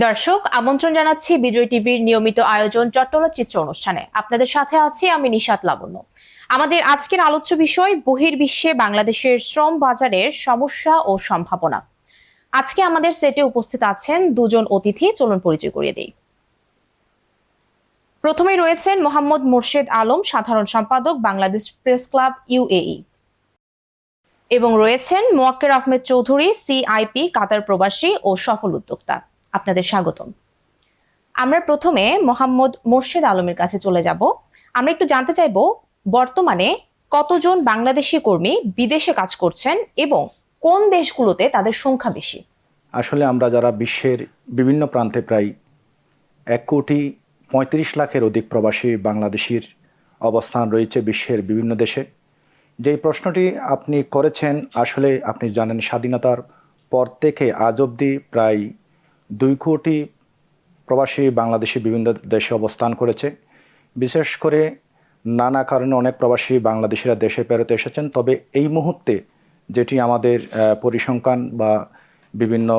দর্শক, আমন্ত্রণ জানাচ্ছি বিজয় টিভির নিয়মিত আয়োজন চট্টচিত্র অনুষ্ঠানে। আপনাদের সাথে আছি আমি নিশাত লাবণ্য। আমাদের আজকের আলোচ্য বিষয় বহির্বিশ্বে বাংলাদেশের শ্রম বাজারের সমস্যা ও সম্ভাবনা। আজকে আমাদের সেটে উপস্থিত আছেন দুজন অতিথি, চলুন পরিচয় করিয়ে দেই। প্রথমেই রয়েছেন মোহাম্মদ মোর্শেদ আলম, সাধারণ সম্পাদক, বাংলাদেশ প্রেস ক্লাব UAE, এবং রয়েছেন মোয়াক্কের আহমেদ চৌধুরী, CIP, কাতার প্রবাসী ও সফল উদ্যোক্তা। আপনাদের স্বাগতম। আমরা প্রথমে মোহাম্মদ মোর্শেদ আলমের কাছে চলে যাব। আমরা একটু জানতে চাইব, বর্তমানে কতজন বাংলাদেশি কর্মী বিদেশে কাজ করছেন এবং কোন দেশগুলোতে তাদের সংখ্যা বেশি? আসলে আমরা যারা বিশ্বের বিভিন্ন প্রান্তে প্রায় 1,35,00,000 অধিক প্রবাসী বাংলাদেশির অবস্থান রয়েছে বিশ্বের বিভিন্ন দেশে। যেই প্রশ্নটি আপনি করেছেন, আসলে আপনি জানেন স্বাধীনতার পর থেকে আজ অবধি প্রায় 2 কোটি প্রবাসী বাংলাদেশি বিভিন্ন দেশে অবস্থান করেছে। বিশেষ করে নানা কারণে অনেক প্রবাসী বাংলাদেশিরা দেশে ফেরত এসেছেন। তবে এই মুহূর্তে যেটি আমাদের পরিসংখ্যান বা বিভিন্ন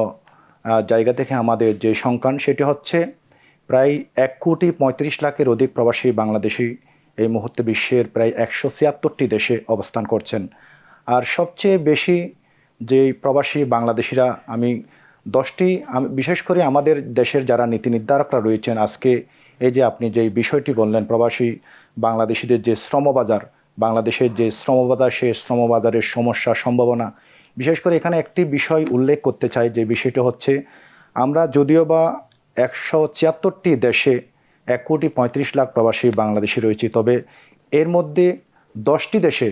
জায়গা থেকে আমাদের যে সংখ্যান, সেটি হচ্ছে প্রায় 1,35,00,000 অধিক প্রবাসী বাংলাদেশি এই মুহূর্তে বিশ্বের প্রায় 176টি দেশে অবস্থান করছেন। আর সবচেয়ে বেশি যে প্রবাসী বাংলাদেশিরা আমি বিশেষ করে আমাদের দেশের যারা নীতি নির্ধারকরা রয়েছেন, আজকে এই যে আপনি যে বিষয়টি বললেন প্রবাসী বাংলাদেশিদের যে শ্রমবাজার, বাংলাদেশের যে শ্রমবাজার, সেই শ্রমবাজারের সমস্যা সম্ভাবনা, বিশেষ করে এখানে একটি বিষয় উল্লেখ করতে চাই। যে বিষয়টা হচ্ছে, আমরা যদিও বা 176টি দেশে 1,35,00,000 প্রবাসী বাংলাদেশি রয়েছে, তবে এর মধ্যে 10টি দেশে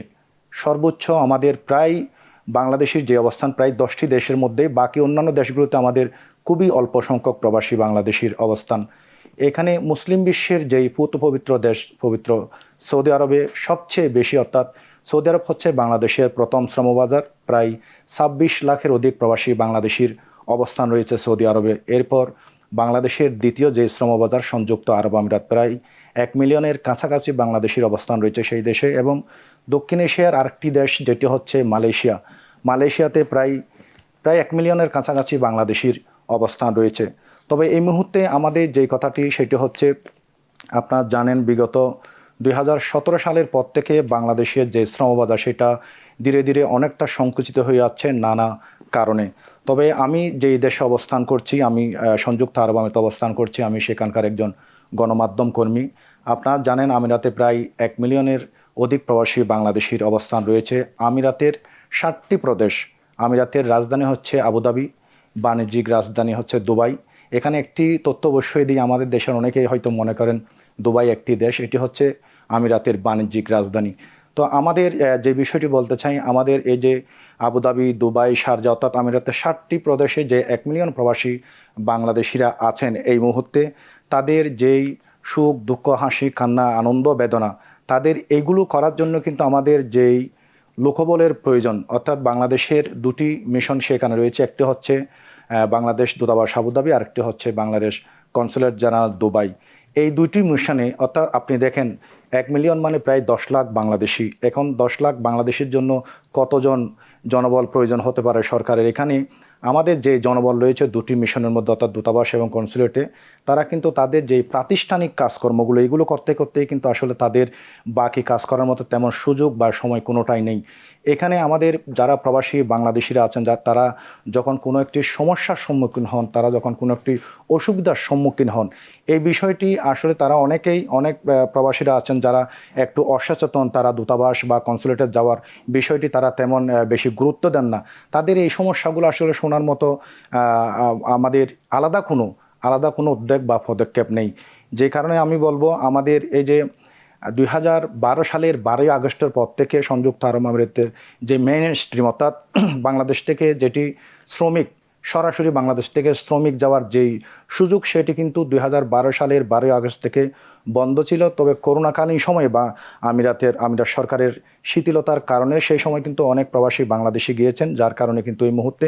সর্বোচ্চ আমাদের প্রায় বাংলাদেশের যে অবস্থান, প্রায় 10টি দেশের মধ্যে, বাকি অন্যান্য দেশগুলোতে আমাদের খুবই অল্প সংখ্যক প্রবাসী বাংলাদেশির অবস্থান। এখানে মুসলিম বিশ্বের যেই পবিত্র দেশ, পবিত্র সৌদি আরবে সবচেয়ে বেশি, অর্থাৎ সৌদি আরব হচ্ছে বাংলাদেশের প্রথম শ্রমবাজার। প্রায় 26 লাখের অধিক প্রবাসী বাংলাদেশির অবস্থান রয়েছে সৌদি আরবে। এরপর বাংলাদেশের দ্বিতীয় যে শ্রমবাজার সংযুক্ত আরব আমিরাত, প্রায় 1 মিলিয়নের কাছাকাছি বাংলাদেশির অবস্থান রয়েছে সেই দেশে। এবং দক্ষিণ এশিয়ার আরেকটি দেশ যেটি হচ্ছে মালয়েশিয়া, মালয়েশিয়াতে প্রায় 1 মিলিয়নের কাছাকাছি বাংলাদেশির অবস্থান রয়েছে। তবে এই মুহূর্তে আমাদের যে কথাটি সেটি হচ্ছে, আপনারা জানেন বিগত 2017 সালের পর থেকে বাংলাদেশের যে শ্রমবাজার, সেটা ধীরে ধীরে অনেকটা সংকুচিত হয়ে যাচ্ছে নানা কারণে। তবে আমি যেই দেশে অবস্থান করছি, আমি সংযুক্ত আরব আমিরাতে অবস্থান করছি, আমি সেখানকার একজন গণমাধ্যম কর্মী। আপনারা জানেন আমিরাতে প্রায় 1 মিলিয়নের অধিক প্রবাসী বাংলাদেশির অবস্থান রয়েছে। আমিরাতের 7টি প্রদেশ, আমিরাতের রাজধানী হচ্ছে আবুধাবি, বাণিজ্যিক রাজধানী হচ্ছে দুবাই। এখানে একটি তথ্য অবশ্যই দিই, আমাদের দেশের অনেকেই হয়তো মনে করেন দুবাই একটি দেশ, এটি হচ্ছে আমিরাতের বাণিজ্যিক রাজধানী। তো আমাদের যে বিষয়টি বলতে চাই, আমাদের এই যে আবুধাবি, দুবাই, শারজা, অর্থাৎ আমিরাতের 7টি প্রদেশে যে 1 মিলিয়ন প্রবাসী বাংলাদেশিরা আছেন এই মুহূর্তে, তাদের যেই সুখ, দুঃখ, হাসি, কান্না, আনন্দ, বেদনা, তাদের এইগুলো করার জন্য কিন্তু আমাদের যেই লোকবলের প্রয়োজন, অর্থাৎ বাংলাদেশের 2টি মিশন সেখানে রয়েছে। একটি হচ্ছে বাংলাদেশ দূতাবাস আবুধাবি, আরেকটি হচ্ছে বাংলাদেশ কনসুলেট জেনারেল দুবাই। এই 2টি মিশনে, অর্থাৎ আপনি দেখেন 1 মিলিয়ন মানে প্রায় 10 লাখ বাংলাদেশি। এখন 10 লাখ বাংলাদেশের জন্য কতজন জনবল প্রয়োজন হতে পারে সরকারের? এখানে আমাদের যে জনবল রয়েছে 2টি মিশনের মধ্যে, অর্থাৎ দূতাবাস এবং কনসুলেটে, তারা কিন্তু তাদের যে প্রাতিষ্ঠানিক কাজকর্মগুলো, এগুলো করতে করতেই কিন্তু আসলে তাদের বাকি কাজ করার মতো তেমন সুযোগ বা সময় কোনোটাই নেই। এখানে আমাদের যারা প্রবাসী বাংলাদেশিরা আছেন, তারা যখন কোনো একটি সমস্যার সম্মুখীন হন, তারা যখন কোনো একটি অসুবিধার সম্মুখীন হন, এই বিষয়টি আসলে তারা অনেক প্রবাসীরা আছেন যারা একটু অসচেতন, তারা দূতাবাস বা কনসুলেটে যাওয়ার বিষয়টি তারা তেমন বেশি গুরুত্ব দেন না। তাদের এই সমস্যাগুলো আসলে শোনার মতো আমাদের আলাদা কোনো উদ্যোগ বা পদক্ষেপ নেই। যে কারণে আমি বলবো, আমাদের এই যে 2012 সালের 12ই আগস্টের পর থেকে সংযুক্ত আরব আমিরাতের যে মেইন স্ট্রিম, অর্থাৎ বাংলাদেশ থেকে যেটি শ্রমিক, সরাসরি বাংলাদেশ থেকে শ্রমিক যাওয়ার যেই সুযোগ, সেটি কিন্তু 2012 সালের 12ই আগস্ট থেকে বন্ধ ছিল। তবে করোনাকালীন সময়ে বা আমিরাত সরকারের শিথিলতার কারণে সেই সময় কিন্তু অনেক প্রবাসী বাংলাদেশি গিয়েছেন, যার কারণে কিন্তু এই মুহূর্তে,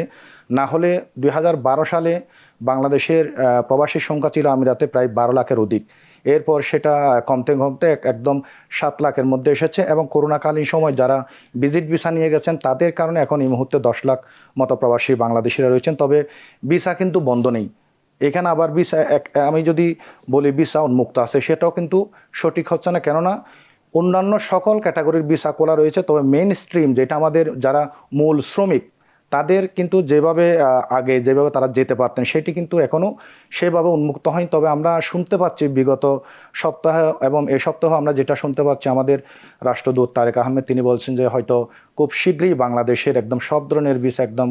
না হলে 2012 সালে বাংলাদেশের প্রবাসীর সংখ্যা ছিল আমিরাতে প্রায় 12 লাখের অধিক। এরপর সেটা কমতে কমতে একদম 7 লাখের মধ্যে এসেছে। এবং করোনাকালীন সময় যারা ভিজিট ভিসা নিয়ে গেছেন, তাদের কারণে এখন এই মুহূর্তে 10 লাখ মতো প্রবাসী বাংলাদেশিরা রয়েছেন। তবে ভিসা কিন্তু বন্ধ নেই, এখানে আবার ভিসা আমি যদি বলি ভিসা উন্মুক্ত আছে, সেটাও কিন্তু সঠিক হচ্ছে না। কেননা অন্যান্য সকল ক্যাটাগরির ভিসা খোলা রয়েছে, তবে মেইন স্ট্রিম যেটা আমাদের যারা মূল শ্রমিক তাদের কিন্তু যেভাবে আগে যেভাবে তারা যেতে পারতেন সেটি কিন্তু এখনও সেভাবে উন্মুক্ত হয়নি। তবে আমরা শুনতে পাচ্ছি বিগত সপ্তাহে এবং এই সপ্তাহে আমরা যেটা শুনতে পাচ্ছি, আমাদের রাষ্ট্রদূত তারেক আহমেদ তিনি বলছেন যে হয়তো খুব শীঘ্রই বাংলাদেশের একদম সব ধরনের ভিসা একদম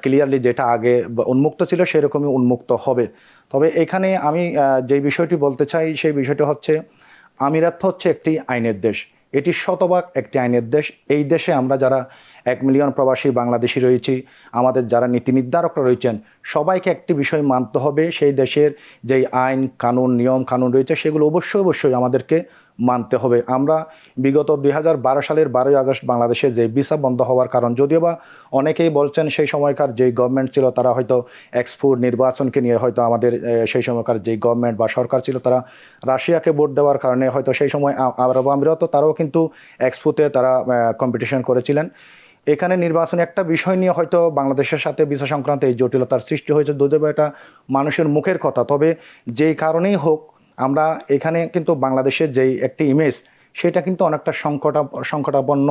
ক্লিয়ারলি যেটা আগে উন্মুক্ত ছিল সেরকমই উন্মুক্ত হবে। তবে এখানে আমি যে বিষয়টি বলতে চাই সেই বিষয়টি হচ্ছে, আমিরাত হচ্ছে একটি আইনের দেশ, এটি শতভাগ একটি আইনের দেশ। এই দেশে আমরা যারা 1 মিলিয়ন প্রবাসী বাংলাদেশি রয়েছি, আমাদের যারা নীতি নির্ধারকরা রয়েছেন, সবাইকে একটি বিষয় মানতে হবে, সেই দেশের যেই আইন কানুন নিয়ম কানুন রয়েছে সেগুলো অবশ্যই আমাদেরকে মানতে হবে। আমরা বিগত 2012 সালের 12ই আগস্ট বাংলাদেশে যে ভিসা বন্ধ হওয়ার কারণ, যদিও বা অনেকেই বলছেন সেই সময়কার যেই গভর্নমেন্ট ছিল তারা হয়তো এক্সপোর্ট নির্বাচনকে নিয়ে হয়তো আমাদের সেই সময়কার যেই গভর্নমেন্ট বা সরকার ছিল তারা রাশিয়াকে ভোট দেওয়ার কারণে হয়তো সেই সময় আরব আমিরাত তারাও কিন্তু এক্সপোতে তারা কম্পিটিশন করেছিলেন। এখানে নির্বাচনে একটা বিষয় নিয়ে হয়তো বাংলাদেশের সাথে ভিসা সংক্রান্ত এই জটিলতার সৃষ্টি হয়েছে, যদিও এটা মানুষের মুখের কথা। তবে যেই কারণেই হোক, আমরা এখানে কিন্তু বাংলাদেশের যেই একটি ইমেজ সেটা কিন্তু অনেকটা সংকটাপন্ন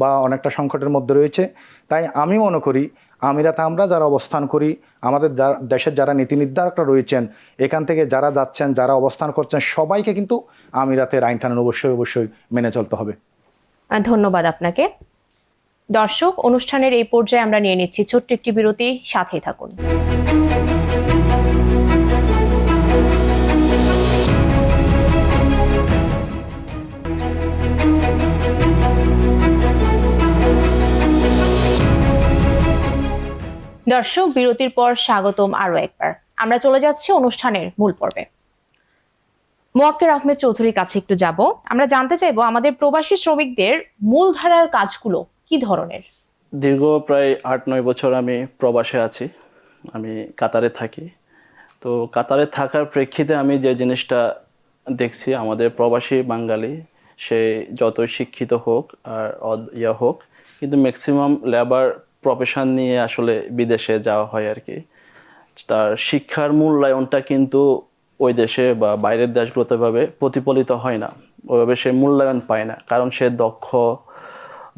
বা অনেকটা সংকটের মধ্যে রয়েছে। তাই আমি মনে করি আমিরাতে আমরা যারা অবস্থান করি, আমাদের দেশের যারা নীতি নির্ধারকরা রয়েছেন, এখান থেকে যারা যাচ্ছেন যারা অবস্থান করছেন সবাইকে কিন্তু আমিরাতের আইন কানুন অবশ্যই মেনে চলতে হবে। ধন্যবাদ আপনাকে। দর্শক, অনুষ্ঠানের এই পর্যায়ে আমরা নিয়ে নিচ্ছি ছোট্ট একটি বিরতি, সাথেই থাকুন। দর্শক, বিরতির পর স্বাগতম আরো একবার। আমরা চলে যাচ্ছি অনুষ্ঠানের মূল পর্বে। মোয়াক্কের আহমেদ চৌধুরীর কাছে একটু যাব। আমরা জানতে চাইবো আমাদের প্রবাসী শ্রমিকদের মূলধারার কাজগুলো কি ধরনের। দীর্ঘ প্রায় 8-9 বছর আমি প্রবাসে আছি। আমি কাতারে থাকি। তো কাতারে থাকার প্রেক্ষিতে আমি যে জিনিসটা দেখছি, আমাদের প্রবাসী বাঙালি সে যতই শিক্ষিত হোক আর হোক, কিন্তু ম্যাক্সিমাম লেবার প্রফেশন নিয়ে আসলে বিদেশে যাওয়া হয় আর কি। তার শিক্ষার মূল্যায়নটা কিন্তু ওই দেশে বা বাইরের দেশগুলোতে ভাবে প্রতিফলিত হয় না, ওইভাবে সে মূল্যায়ন পায় না, কারণ সে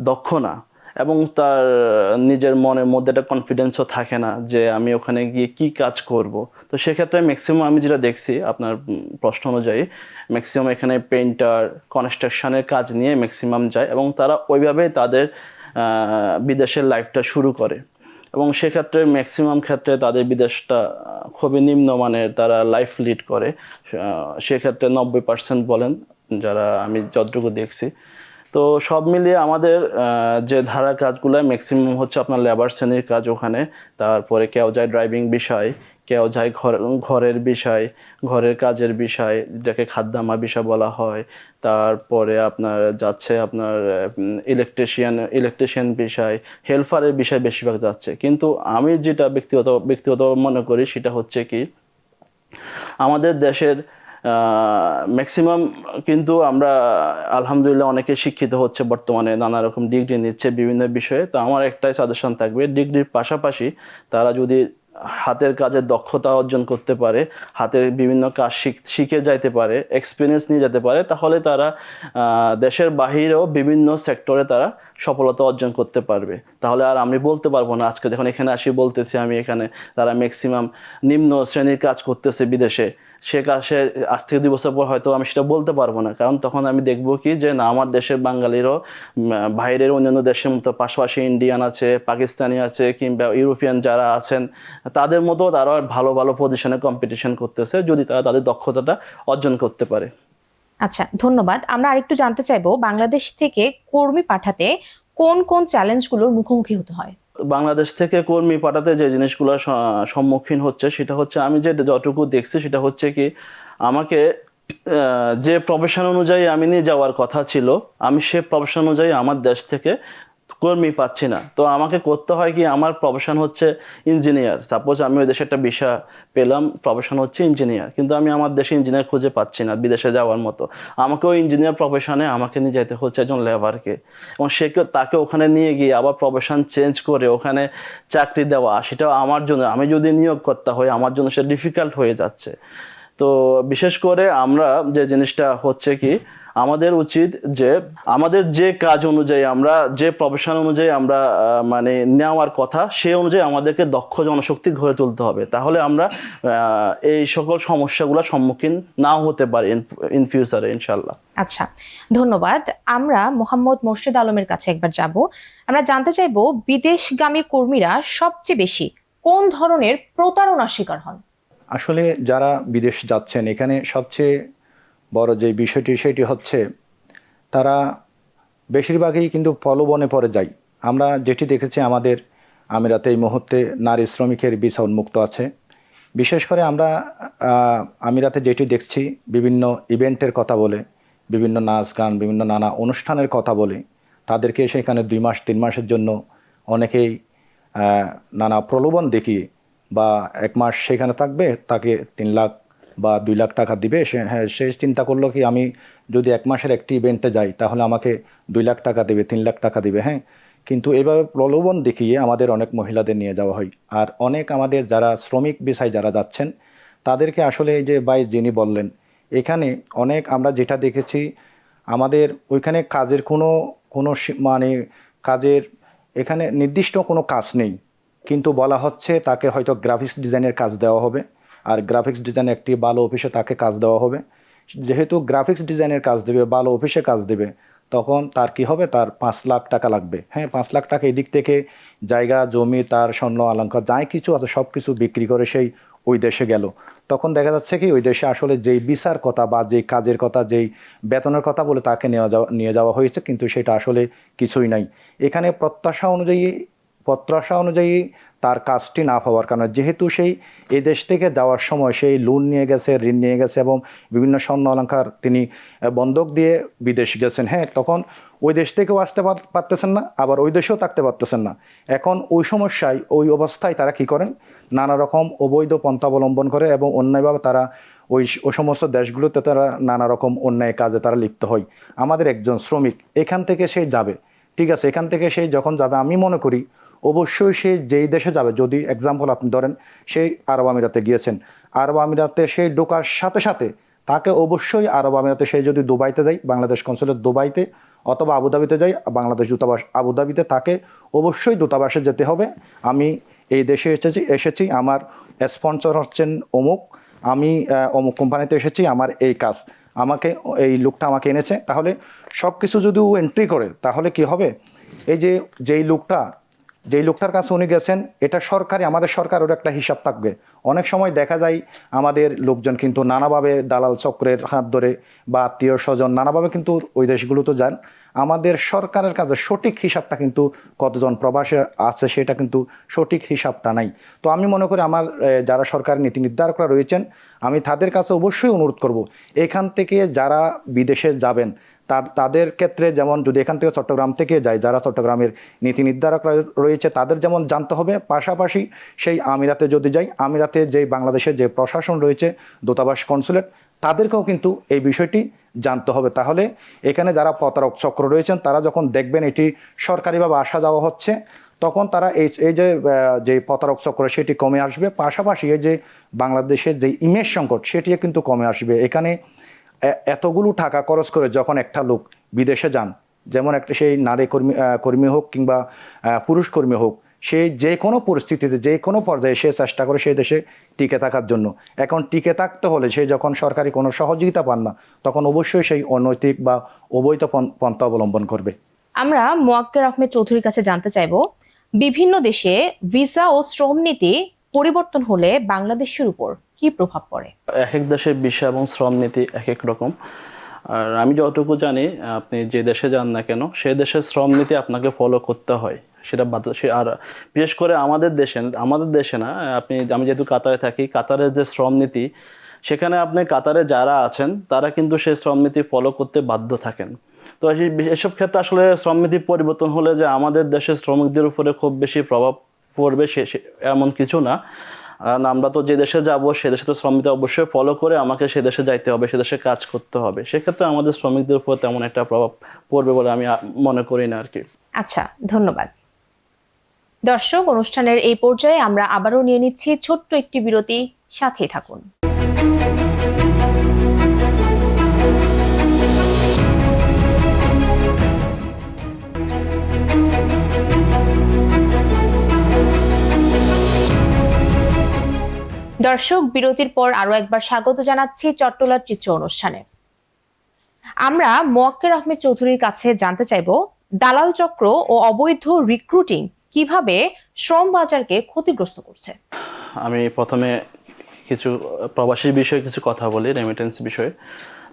দক্ষ না, এবং তার নিজের মনের মধ্যে একটা কনফিডেন্সও থাকে না যে আমি ওখানে গিয়ে কি কাজ করব। তো সেক্ষেত্রে ম্যাক্সিমাম আমি যেটা দেখছি আপনার প্রশ্ন অনুযায়ী, ম্যাক্সিমাম এখানে পেইন্টার কনস্ট্রাকশনের কাজ নিয়ে ম্যাক্সিমাম যায়, এবং তারা ওইভাবেই তাদের বিদেশের লাইফটা শুরু করে, এবং সেক্ষেত্রে ম্যাক্সিমাম ক্ষেত্রে তাদের বিদেশটা খুবই নিম্নমানের তারা লাইফ লিড করে। সেক্ষেত্রে 90% বলেন যারা আমি যতটুকু দেখছি। তো সব মিলিয়ে আমাদের যে ধারা কাজগুলো ম্যাক্সিমাম হচ্ছে আপনার লেবার শ্রেণীর কাজ ওখানে। তারপরে কেউ যায় ড্রাইভিং বিষয়, কেউ যায় ঘরের বিষয়, ঘরের কাজের বিষয়, যেটাকে খাদ্যামা বিষয় বলা হয়। তারপরে আপনার যাচ্ছে আপনার ইলেকট্রিশিয়ান বিষয়, হেল্পারের বিষয় বেশিরভাগ যাচ্ছে। কিন্তু আমি যেটা ব্যক্তিগত মনে করি সেটা হচ্ছে কি, আমাদের দেশের ম্যাক্সিমাম কিন্তু আমরা আলহামদুলিল্লাহ অনেকে শিক্ষিত হচ্ছে বর্তমানে, নানা রকম ডিগ্রি নিচ্ছে বিভিন্ন বিষয়ে। তো আমার একটাই সাজেশন থাকবে, ডিগ্রির পাশাপাশি তারা যদি হাতের কাজের দক্ষতা অর্জন করতে পারে, হাতের বিভিন্ন কাজ শিখে যাইতে পারে, এক্সপিরিয়েন্স নিয়ে যেতে পারে, তাহলে তারা দেশের বাহিরেও বিভিন্ন সেক্টরে তারা সফলতা অর্জন করতে পারবে। তাহলে আর আমি বলতে পারবো না, আজকে যখন এখানে আসি বলতেছি আমি এখানে তারা ম্যাক্সিমাম নিম্ন শ্রেণীর কাজ করতেছে বিদেশে, সে কাজে আজ থেকে 2 বছর পর হয়তো আমি সেটা বলতে পারবো না, কারণ তখন আমি দেখবো কি যে না, আমার দেশের বাঙালিরও বাইরের অন্যান্য দেশের মতো পাশাপাশি ইন্ডিয়ান আছে, পাকিস্তানি আছে, কিংবা ইউরোপিয়ান যারা আছেন তাদের মতো তারা ভালো ভালো পজিশনে কম্পিটিশন করতেছে, যদি তারা তাদের দক্ষতাটা অর্জন করতে পারে। আচ্ছা, ধন্যবাদ। আমরা আরেকটু জানতে চাইবো বাংলাদেশ থেকে কর্মী পাঠাতে কোন কোন চ্যালেঞ্জগুলোর মুখোমুখি হতে হয়। বাংলাদেশ থেকে কর্মী পাঠাতে যে জিনিসগুলো সম্মুখীন হচ্ছে সেটা হচ্ছে, আমি যে যতটুকু দেখছি সেটা হচ্ছে কি, আমাকে যে প্রফেশন অনুযায়ী আমি নিয়ে যাওয়ার কথা ছিল, আমি সে প্রফেশন অনুযায়ী আমার দেশ থেকে কর্মী পাচ্ছি না। তো আমাকে করতে হয় কি, আমার প্রফেশন হচ্ছে ইঞ্জিনিয়ার। সাপোজ আমি ওই দেশে একটা ভিসা পেলাম, প্রফেশন হচ্ছে ইঞ্জিনিয়ার, কিন্তু আমি আমার দেশে ইঞ্জিনিয়ার খুঁজে পাচ্ছি না বিদেশে যাওয়ার মতো। আমাকে ওই ইঞ্জিনিয়ার প্রফেশনে আমাকে নিয়ে যেতে হচ্ছে একজন লেবারকে, এবং তাকে ওখানে নিয়ে গিয়ে আবার প্রফেশন চেঞ্জ করে ওখানে চাকরি দেওয়া, সেটাও আমার জন্য, আমি যদি নিয়োগকর্তা হই আমার জন্য সেটা ডিফিকাল্ট হয়ে যাচ্ছে। তো বিশেষ করে আমরা যে জিনিসটা হচ্ছে কি, আমাদের উচিত যে আমাদের যে কাজ অনুযায়ী, আমরা যে প্রফেশন অনুযায়ী আমরা মানে নেওয়ার কথা, সেই অনুযায়ী আমাদেরকে দক্ষ জনশক্তি গড়ে তুলতে হবে। তাহলে আমরা এই সকল সমস্যাগুলোর সম্মুখীন নাও হতে পারি ইন ফিউচারে ইনশাল্লাহ। আচ্ছা, ধন্যবাদ। আমরা মোহাম্মদ মোর্শেদ আলমের কাছে একবার যাব। আমরা জানতে চাইবো বিদেশগামী কর্মীরা সবচেয়ে বেশি কোন ধরনের প্রতারণার শিকার হন? আসলে যারা বিদেশ যাচ্ছেন, এখানে সবচেয়ে বড় যে বিষয়টি সেটি হচ্ছে তারা বেশিরভাগই কিন্তু প্রলোভনে পড়ে যায়। আমরা যেটি দেখেছি আমাদের আমিরাতে এই মুহূর্তে নারী শ্রমিকের ভিসা উন্মুক্ত আছে। বিশেষ করে আমরা আমিরাতে যেটি দেখছি, বিভিন্ন ইভেন্টের কথা বলে, বিভিন্ন নাচ গান, বিভিন্ন নানা অনুষ্ঠানের কথা বলে তাদেরকে সেখানে 2 মাস 3 মাসের জন্য অনেকেই নানা প্রলোভন দেখিয়ে বা 1 মাস সেখানে থাকবে, তাকে 3 লাখ বা 2 লাখ টাকা দিবে। সে চিন্তা করলো কি, আমি যদি 1 মাসের একটি ইভেন্টে যাই তাহলে আমাকে 2 লাখ টাকা দেবে, 3 লাখ টাকা দিবে। হ্যাঁ, কিন্তু এভাবে প্রলোভন দেখিয়ে আমাদের অনেক মহিলাদের নিয়ে যাওয়া হয়। আর অনেক আমাদের যারা শ্রমিক ভিসায় যারা যাচ্ছেন তাদেরকে আসলে এই যে ভাই যিনি বললেন, এখানে অনেক আমরা যেটা দেখেছি, আমাদের ওইখানে কাজের কোনো কোনো মানে কাজের এখানে নির্দিষ্ট কোনো কাজ নেই, কিন্তু বলা হচ্ছে তাকে হয়তো গ্রাফিক্স ডিজাইনের কাজ দেওয়া হবে। আর গ্রাফিক্স ডিজাইন একটি ভালো অফিসে তাকে কাজ দেওয়া হবে। যেহেতু গ্রাফিক্স ডিজাইনের কাজ দেবে, ভালো অফিসে কাজ দেবে, তখন তার কি হবে, তার 5 লাখ টাকা লাগবে। হ্যাঁ, 5 লাখ টাকা এদিক থেকে জায়গা জমি, তার স্বর্ণ অলংকার যাই কিছু আছে সব কিছু বিক্রি করে সেই ওই দেশে গেল। তখন দেখা যাচ্ছে কি, ওই দেশে আসলে যেই ভিসার কথা বা যেই কাজের কথা, যেই বেতনের কথা বলে তাকে নিয়ে যাওয়া হয়েছে, কিন্তু সেটা আসলে কিছুই নাই। এখানে প্রত্যাশা অনুযায়ী তার কাজটি না পাওয়ার কারণে, যেহেতু সেই এই দেশ থেকে যাওয়ার সময় সেই লোন নিয়ে গেছে, ঋণ নিয়ে গেছে এবং বিভিন্ন স্বর্ণ অলংকার তিনি বন্ধক দিয়ে বিদেশ গেছেন। হ্যাঁ, তখন ওই দেশ থেকেও আসতে পারতেছেন না, আবার ওই দেশেও থাকতে পারতেছেন না। এখন ওই সমস্যায়, ওই অবস্থায় তারা কি করেন, নানা রকম অবৈধ পন্থা অবলম্বন করে এবং অন্যায়ভাবে তারা ওই সমস্ত দেশগুলোতে তারা নানা রকম অন্যায় কাজে তারা লিপ্ত হয়। আমাদের একজন শ্রমিক এখান থেকে সে যাবে, ঠিক আছে, এখান থেকে সে যখন যাবে, আমি মনে করি অবশ্যই সে যেই দেশে যাবে, যদি এক্সাম্পল আপনি ধরেন সেই আরব আমিরাতে গিয়েছেন, আরব আমিরাতে সেই ঢোকার সাথে সাথে তাকে অবশ্যই আরব আমিরাতে, সে যদি দুবাইতে যায় বাংলাদেশ কনসুলেট দুবাইতে, অথবা আবুধাবিতে যায় বাংলাদেশ দূতাবাস আবুধাবিতে, তাকে অবশ্যই দূতাবাসে যেতে হবে। আমি এই দেশে এসেছি, আমার স্পন্সর হচ্ছেন অমুক, আমি অমুক কোম্পানিতে এসেছি, আমার এই কাজ, আমাকে এই লোকটা আমাকে এনেছে। তাহলে সব কিছু যদি ও এন্ট্রি করে তাহলে কি হবে, এই যে যেই লোকটার কাছে উনি গেছেন, এটা সরকারি, আমাদের সরকারের একটা হিসাব থাকবে। অনেক সময় দেখা যায় আমাদের লোকজন কিন্তু নানাভাবে দালাল চক্রের হাত ধরে বা আত্মীয় স্বজন নানাভাবে কিন্তু ওই দেশগুলোতে যান। আমাদের সরকারের কাছে সঠিক হিসাবটা কিন্তু কতজন প্রবাসী আছে সেটা কিন্তু সঠিক হিসাবটা নাই। তো আমি মনে করি আমার যারা সরকারি নীতি নির্ধারকরা রয়েছেন, আমি তাদের কাছে অবশ্যই অনুরোধ করব, এখান থেকে যারা বিদেশে যাবেন তাদের ক্ষেত্রে, যেমন যদি এখান থেকে চট্টগ্রাম থেকে যায়, যারা চট্টগ্রামের নীতি নির্ধারকরা রয়েছে তাদের যেমন জানতে হবে, পাশাপাশি সেই আমিরাতে যদি যাই, আমিরাতে যেই বাংলাদেশের যে প্রশাসন রয়েছে, দূতাবাস কনসুলেট, তাদেরকেও কিন্তু এই বিষয়টি জানতে হবে। তাহলে এখানে যারা প্রতারক চক্র রয়েছেন তারা যখন দেখবেন এটি সরকারিভাবে আসা যাওয়া হচ্ছে, তখন তারা এই যে প্রতারক চক্র সেটি কমে আসবে। পাশাপাশি এই যে বাংলাদেশের যে ইমেজ সংকট সেটিও কিন্তু কমে আসবে। এখানে এতগুলো টাকা খরচ করে যখন একটা লোক বিদেশে যান, যেমন একটা সেই নারী কর্মী হোক কিংবা পুরুষ কর্মী হোক, সে যে কোনো পরিস্থিতিতে যে কোনো পর্যায়ে সে চেষ্টা করে সেই দেশে টিকে থাকার জন্য। এখন টিকে থাকতে হলে সে যখন সরকারি কোনো সহযোগিতা পান না, তখন অবশ্যই সেই অনৈতিক বা অবৈধ পন্থা অবলম্বন করবে। আমরা মোয়াক্কের আহমেদ চৌধুরীর কাছে জানতে চাইবো, বিভিন্ন দেশে ভিসা ও শ্রম নীতি পরিবর্তন হলে বাংলাদেশের উপর কি প্রভাব পড়ে? এক এক দেশের ভিসা এবং শ্রম নীতি এক এক রকম। আর আমি যতটুকু জানি, আপনি যে দেশে যান না কেন সে দেশের শ্রম নীতি আপনাকে ফলো করতে হয়, সেটা আর বিশেষ করে আমাদের দেশে না, আমি যেহেতু কাতারে থাকি, কাতারের যে শ্রম নীতি সেখানে আপনি কাতারে যারা আছেন তারা কিন্তু সেই শ্রমনীতি ফলো করতে বাধ্য থাকেন। তো এসব ক্ষেত্রে আসলে শ্রমনীতি পরিবর্তন হলে যে আমাদের দেশের শ্রমিকদের উপরে খুব বেশি প্রভাব পড়বে এমন কিছু না। কারণ আমরা তো যে দেশে যাব সে দেশে তো শ্রমনীতি অবশ্যই ফলো করে আমাকে সে দেশে যাইতে হবে, সে দেশে কাজ করতে হবে। সেক্ষেত্রে আমাদের শ্রমিকদের উপর তেমন একটা প্রভাব পড়বে বলে আমি মনে করি না আর কি। আচ্ছা, ধন্যবাদ। দর্শক, অনুষ্ঠানের এই পর্যায়ে আমরা আবারও নিয়ে নিচ্ছি ছোট্ট একটি বিরতি, সাথেই থাকুন। দর্শক, বিরতির পর আরো একবার স্বাগত জানাচ্ছি চট্টলার চিত্র অনুষ্ঠানে। আমরা মোয়াক্কের আহমেদ চৌধুরীর কাছে জানতে চাইব, দালাল চক্র ও অবৈধ রিক্রুটিং কিভাবে শ্রম বাজারকে ক্ষতিগ্রস্ত করছে। আমি প্রথমে কিছু প্রবাসী বিষয়ে কিছু কথা বলি, রেমিটেন্স বিষয়ে।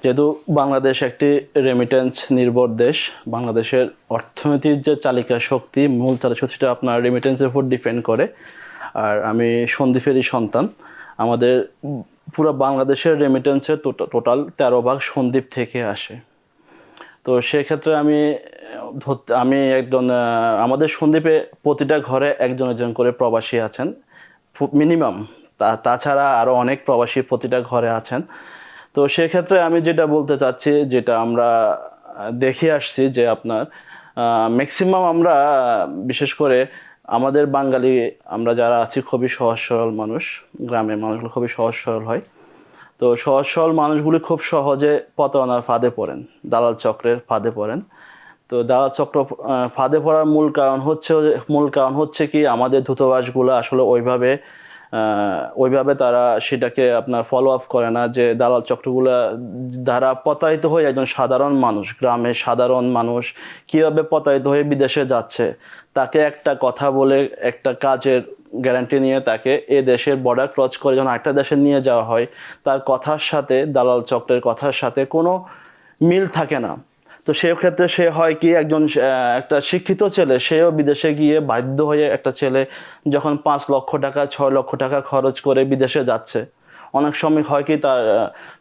যেহেতু বাংলাদেশ একটি রেমিটেন্স নির্ভর দেশ, বাংলাদেশের অর্থনীতির যে চালিকা শক্তি, মূল চালিকা শক্তিটা আপনার রেমিটেন্সের উপর ডিপেন্ড করে। আর আমি সন্দ্বীপেরই সন্তান। আমাদের পুরো বাংলাদেশের রেমিটেন্সের টোটাল 13 ভাগ সন্দ্বীপ থেকে আসে। তো সেক্ষেত্রে আমি একজন, আমাদের সন্দ্বীপে প্রতিটা ঘরে একজন একজন করে প্রবাসী আছেন মিনিমাম। তাছাড়া আরো অনেক প্রবাসী প্রতিটা ঘরে আছেন। তো সেক্ষেত্রে আমি যেটা বলতে চাচ্ছি, যেটা আমরা দেখে আসছি, যে আপনার ম্যাক্সিমাম আমরা বিশেষ করে আমাদের বাঙালি আমরা যারা আছি খুবই সহজ সরল মানুষ, গ্রামের মানুষগুলো খুবই সহজ সরল হয়। তো সহজ সরল মানুষগুলি খুব সহজে প্রতারণার ফাঁদে পড়েন, দালাল চক্রের ফাঁদে পড়েন। তো দালাল চক্র ফাঁদে পড়ার মূল কারণ হচ্ছে কি, আমাদের দূতাবাসগুলো আসলে ওইভাবে তারা সেটাকে আপনার ফলো আপ করে না, যে দালাল চক্রগুলা দ্বারা প্রতারিত হয়ে একজন সাধারণ মানুষ, গ্রামের সাধারণ মানুষ কিভাবে প্রতারিত হয়ে বিদেশে যাচ্ছে। তাকে একটা কথা বলে, একটা কাজের গ্যারান্টি নিয়ে তাকে এ দেশের বর্ডার ক্রস করে যখন একটা দেশে নিয়ে যাওয়া হয়, তার কথার সাথে দালাল চক্রের কথার সাথে কোনো মিল থাকে না। তো সেক্ষেত্রে সে হয় কি, একটা শিক্ষিত ছেলে, সেও বিদেশে গিয়ে বাধ্য হয়ে, একটা ছেলে যখন 5 লক্ষ টাকা 6 লক্ষ টাকা খরচ করে বিদেশে যাচ্ছে, অনেক সময় হয় কি তার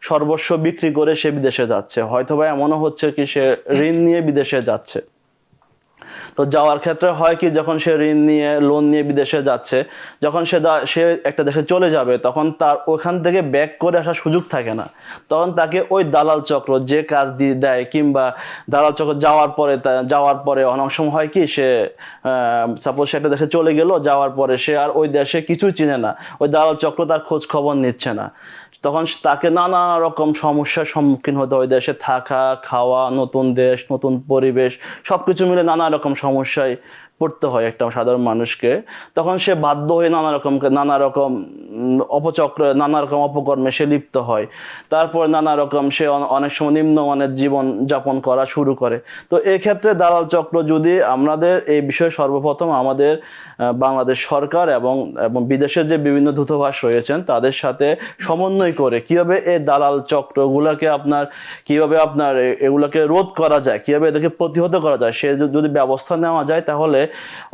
সর্বস্ব বিক্রি করে সে বিদেশে যাচ্ছে, হয়তোবা এমনও হচ্ছে কি সে ঋণ নিয়ে বিদেশে যাচ্ছে। তো যাওয়ার ক্ষেত্রে হয় কি, যখন সে লোন নিয়ে বিদেশে যাচ্ছে, যখন সে একটা দেশে চলে যাবে, তখন তার ওখান থেকে ব্যাক করে আসার সুযোগ থাকে না। তখন তাকে ওই দালাল চক্র যে কাজ দিয়ে দেয়, কিংবা দালাল চক্র যাওয়ার পরে অনেক সময় হয় কি, সে সাপোজ সে একটা দেশে চলে গেল, যাওয়ার পরে সে আর ওই দেশে কিছুই চিনে না, ওই দালাল চক্র তার খোঁজ খবর নিচ্ছে না। তখন তাকে নানা রকম সমস্যার সম্মুখীন হতে হয়, দেশে থাকা খাওয়া, নতুন দেশ, নতুন পরিবেশ, সবকিছু মিলে নানা রকম সমস্যায় পড়তে হয় একটা সাধারণ মানুষকে। তখন সে বাধ্য হয়ে নানা রকম অপকর্মে সে লিপ্ত হয়। তারপর নানা রকম সে অনেক সময় নিম্নমানের জীবন যাপন করা শুরু করে। তো এই ক্ষেত্রে দালাল চক্র, যদি আমাদের এই বিষয়ে সর্বপ্রথম আমাদের বাংলাদেশ সরকার এবং বিদেশের যে বিভিন্ন দূতাবাস রয়েছেন তাদের সাথে সমন্বয় করে কিভাবে এই দালাল চক্রগুলোকে এগুলোকে রোধ করা যায়, কিভাবে এদেরকে প্রতিহত করা যায়, সে যদি ব্যবস্থা নেওয়া যায়, তাহলে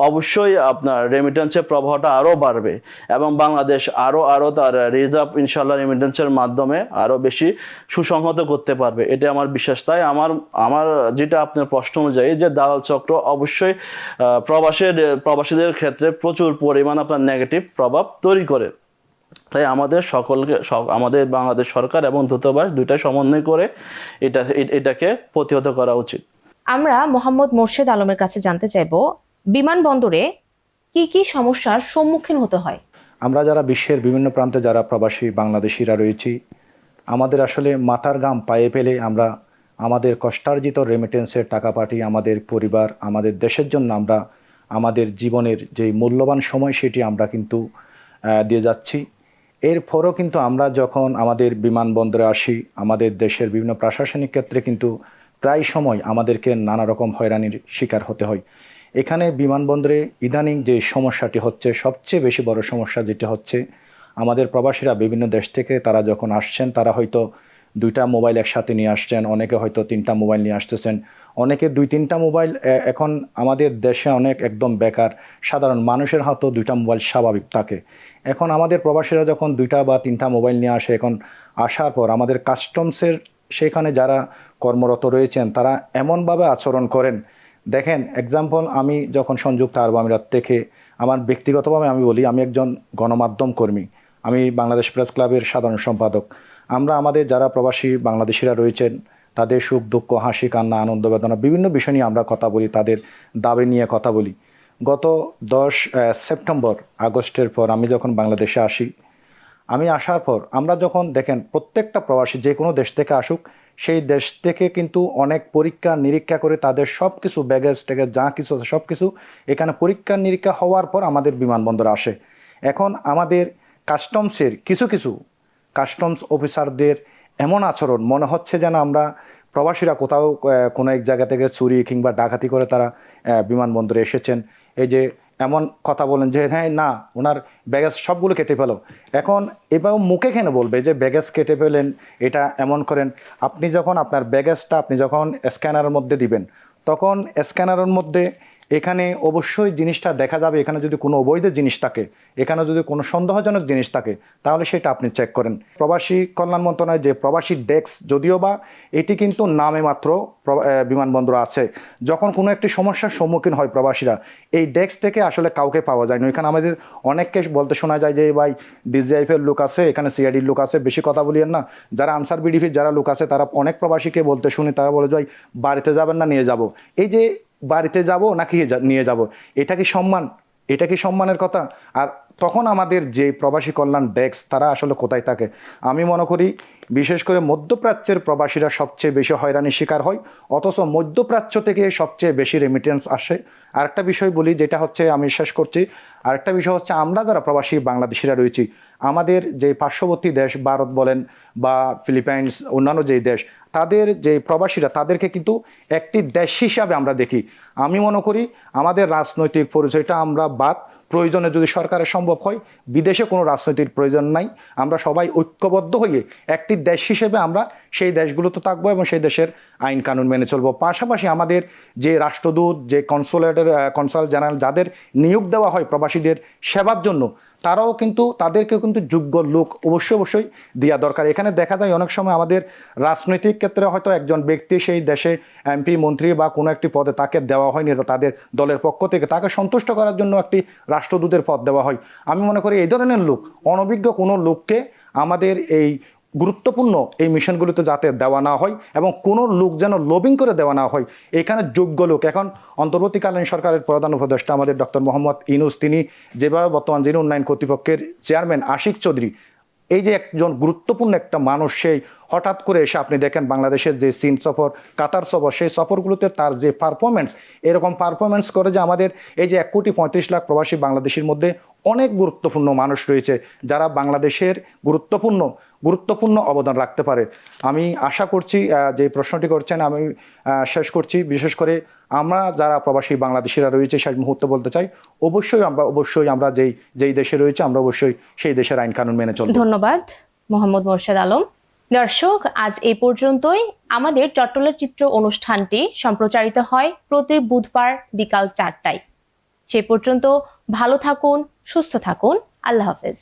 অবশ্যই আপনার রেমিটেন্সের প্রবাহটা আরো বাড়বে এবং বাংলাদেশ আরো তার রিজার্ভ ইনশাআল্লাহ রেমিটেন্সের মাধ্যমে আরো বেশি সুসংহত করতে পারবে, এটা আমার বিশ্বাস। তাই আমার যেটা আপনার প্রশ্ন অনুযায়ী, যে দালাল চক্র অবশ্যই প্রবাসীদের ক্ষেত্রে প্রচুর পরিমাণ আপনার নেগেটিভ প্রভাব তৈরি করে। তাই আমাদের বাংলাদেশ সরকার এবং দূতাবাস দুইটা সমন্বয় করে এটাকে প্রতিহত করা উচিত। আমরা মোহাম্মদ মোর্শেদ আলমের কাছে জানতে চাইব, বিমানবন্দরে কি কি সমস্যার সম্মুখীন হতে হয়। আমরা যারা বিশ্বের বিভিন্ন প্রান্তে যারা প্রবাসী বাংলাদেশিরা রয়েছি, আমাদের আসলে মাথার ঘাম পায়ে ফেলে আমরা আমাদের কষ্টার্জিত রেমিটেন্সের টাকা পাঠিয়ে আমাদের পরিবার, আমাদের দেশের জন্য আমরা আমাদের জীবনের যে মূল্যবান সময় সেটি আমরা কিন্তু দিয়ে যাচ্ছি। এরপরও কিন্তু আমরা যখন আমাদের বিমানবন্দরে আসি, আমাদের দেশের বিভিন্ন প্রশাসনিক ক্ষেত্রে কিন্তু প্রায় সময় আমাদেরকে নানা রকম হয়রানির শিকার হতে হয়। এখানে বিমানবন্দরে ইদানিং যে সমস্যাটি হচ্ছে, সবচেয়ে বেশি বড় সমস্যা যেটা হচ্ছে, আমাদের প্রবাসীরা বিভিন্ন দেশ থেকে তারা যখন আসছেন, তারা হয়তো 2টা মোবাইল একসাথে নিয়ে আসছেন, অনেকে হয়তো 3টা মোবাইল নিয়ে আসতেছেন, অনেকে 2-3টা মোবাইল। এখন আমাদের দেশে অনেক একদম বেকার সাধারণ মানুষের হাতেও 2টা মোবাইল স্বাভাবিক থাকে। এখন আমাদের প্রবাসীরা যখন 2টা বা 3টা মোবাইল নিয়ে আসে, এখন আসার পর আমাদের কাস্টমসের সেখানে যারা কর্মরত রয়েছেন তারা এমনভাবে আচরণ করেন। দেখেন, এক্সাম্পল, আমি যখন সংযুক্ত আরব আমিরাত থেকে, আমার ব্যক্তিগতভাবে আমি বলি, আমি একজন গণমাধ্যম কর্মী, আমি বাংলাদেশ প্রেস ক্লাবের সাধারণ সম্পাদক। আমরা আমাদের যারা প্রবাসী বাংলাদেশিরা রয়েছেন তাদের সুখ দুঃখ, হাসি কান্না, আনন্দ বেদনা বিভিন্ন বিষয় নিয়ে আমরা কথা বলি, তাদের দাবি নিয়ে কথা বলি। গত 10 সেপ্টেম্বর আগস্টের পর আমি যখন বাংলাদেশে আসি, আমি আসার পর আমরা যখন দেখেন প্রত্যেকটা প্রবাসী যে কোনো দেশ থেকে আসুক, সেই দেশ থেকে কিন্তু অনেক পরীক্ষা নিরীক্ষা করে তাদের সব কিছু ব্যাগেজ ট্যাগেজ যা কিছু আছে সব কিছু এখানে পরীক্ষা নিরীক্ষা হওয়ার পর আমাদের বিমানবন্দরে আসে। এখন আমাদের কাস্টমসের কিছু কিছু কাস্টমস অফিসারদের এমন আচরণ মনে হচ্ছে যেন আমরা প্রবাসীরা কোথাও কোনো এক জায়গা থেকে চুরি কিংবা ডাকাতি করে তারা বিমানবন্দরে এসেছেন। এই যে এমন কথা বলেন যে হ্যাঁ না, ওনার ব্যাগেজ সবগুলো কেটে ফেলো। এখন এবার মুখে কেন বলবে যে ব্যাগেজ কেটে ফেলেন, এটা এমন করেন? আপনি যখন আপনার ব্যাগেজটা আপনি যখন স্ক্যানারের মধ্যে দিবেন, তখন স্ক্যানারের মধ্যে এখানে অবশ্যই জিনিসটা দেখা যাবে। এখানে যদি কোনো অবৈধ জিনিস থাকে, এখানে যদি কোনো সন্দেহজনক জিনিস থাকে, তাহলে সেটা আপনি চেক করেন। প্রবাসী কল্যাণ মন্ত্রণালয় যে প্রবাসী ডেস্ক, যদিও বা এটি কিন্তু নামে মাত্র বিমানবন্দর আছে, যখন কোনো একটি সমস্যার সম্মুখীন হয় প্রবাসীরা, এই ডেস্ক থেকে আসলে কাউকে পাওয়া যায় না। এখানে আমাদের অনেককে বলতে শোনা যায় যে ভাই ডিজিআইফের লোক আছে, এখানে সিআইডির লোক আছে, বেশি কথা বলিয়েন না। যারা আনসার বিডিপির যারা লোক আছে তারা অনেক প্রবাসীকে বলতে শুনি, তারা বলে যে ভাই বাড়িতে যাবেন না, নিয়ে যাব। এই যে বাড়িতে যাব নাকি নিয়ে যাব, এটা কি সম্মান? এটা কি সম্মানের কথা? আর তখন আমাদের যে প্রবাসী কল্যাণ ডেস্ক তারা আসলে কোথায় থাকে? আমি মনে করি বিশেষ করে মধ্যপ্রাচ্যের প্রবাসীরা সবচেয়ে বেশি হয়রানির শিকার হয়, অথচ মধ্যপ্রাচ্য থেকে সবচেয়ে বেশি রেমিটেন্স আসে। আরেকটা বিষয় বলি, যেটা হচ্ছে আমি শেষ করছি, আরেকটা বিষয় হচ্ছে আমরা যারা প্রবাসী বাংলাদেশিরা রয়েছি, আমাদের যে পার্শ্ববর্তী দেশ ভারত বলেন বা ফিলিপাইন্স, অন্যান্য যেই দেশ, তাদের যে প্রবাসীরা তাদেরকে কিন্তু একটি দেশ হিসাবে আমরা দেখি। আমি মনে করি আমাদের রাজনৈতিক পরিচয়টা আমরা বাদ, প্রয়োজনে যদি সরকারের সম্ভব হয় বিদেশে কোনো রাজনৈতিক প্রয়োজন নাই, আমরা সবাই ঐক্যবদ্ধ হয়ে একটি দেশ হিসেবে আমরা সেই দেশগুলোতে থাকবো এবং সেই দেশের আইন কানুন মেনে চলবো। পাশাপাশি আমাদের যে রাষ্ট্রদূত, যে কনসাল জেনারেল যাদের নিয়োগ দেওয়া হয় প্রবাসীদের সেবার জন্য, তারাও কিন্তু তাদেরকেও কিন্তু যোগ্য লোক অবশ্যই দেওয়া দরকার। এখানে দেখা যায় অনেক সময় আমাদের রাজনৈতিক ক্ষেত্রে হয়তো একজন ব্যক্তি সেই দেশে এমপি, মন্ত্রী বা কোনো একটি পদে তাকে দেওয়া হয়নি, তাদের দলের পক্ষ থেকে তাকে সন্তুষ্ট করার জন্য একটি রাষ্ট্রদূতের পদ দেওয়া হয়। আমি মনে করি এই ধরনের লোক, অনভিজ্ঞ কোনো লোককে আমাদের এই গুরুত্বপূর্ণ এই মিশনগুলোতে যাতে দেওয়া না হয় এবং কোনো লোক যেন লবিং করে দেওয়া না হয়। এখানে যোগ্য লোক, এখন অন্তর্বর্তীকালীন সরকারের প্রধান উপদেষ্টা আমাদের ডক্টর মোহাম্মদ ইউনূস, তিনি যেভাবে বর্তমান যিনি উন্নয়ন কর্তৃপক্ষের চেয়ারম্যান আশিক চৌধুরী, এই যে একজন গুরুত্বপূর্ণ একটা মানুষ, সেই হঠাৎ করে এসে আপনি দেখেন বাংলাদেশের যে চীন সফর, কাতার সফর, সেই সফরগুলোতে তার যে পারফরমেন্স, এরকম পারফরমেন্স করে যে আমাদের এই যে 1,35,00,000 প্রবাসী বাংলাদেশের মধ্যে অনেক গুরুত্বপূর্ণ মানুষ রয়েছে যারা বাংলাদেশের গুরুত্বপূর্ণ অবদান রাখতে পারে। আমি আশা করছি যে প্রশ্নটি করছেন আমি শেষ করছি, বিশেষ করে আমরা যারা প্রবাসী বাংলাদেশিরা রয়েছে শেষ মুহূর্তে বলতে চাই, অবশ্যই আমরা যেই দেশে রয়েছে আমরা অবশ্যই সেই দেশের আইন কানুন মেনে চলব। ধন্যবাদ মোহাম্মদ মোরশেদ আলম। দর্শক, আজ এই পর্যন্তই। আমাদের চট্টলের চিত্র অনুষ্ঠানটি সম্প্রচারিত হয় প্রতি বুধবার বিকাল 4টায়। সে পর্যন্ত ভালো থাকুন, সুস্থ থাকুন। আল্লাহ হাফেজ।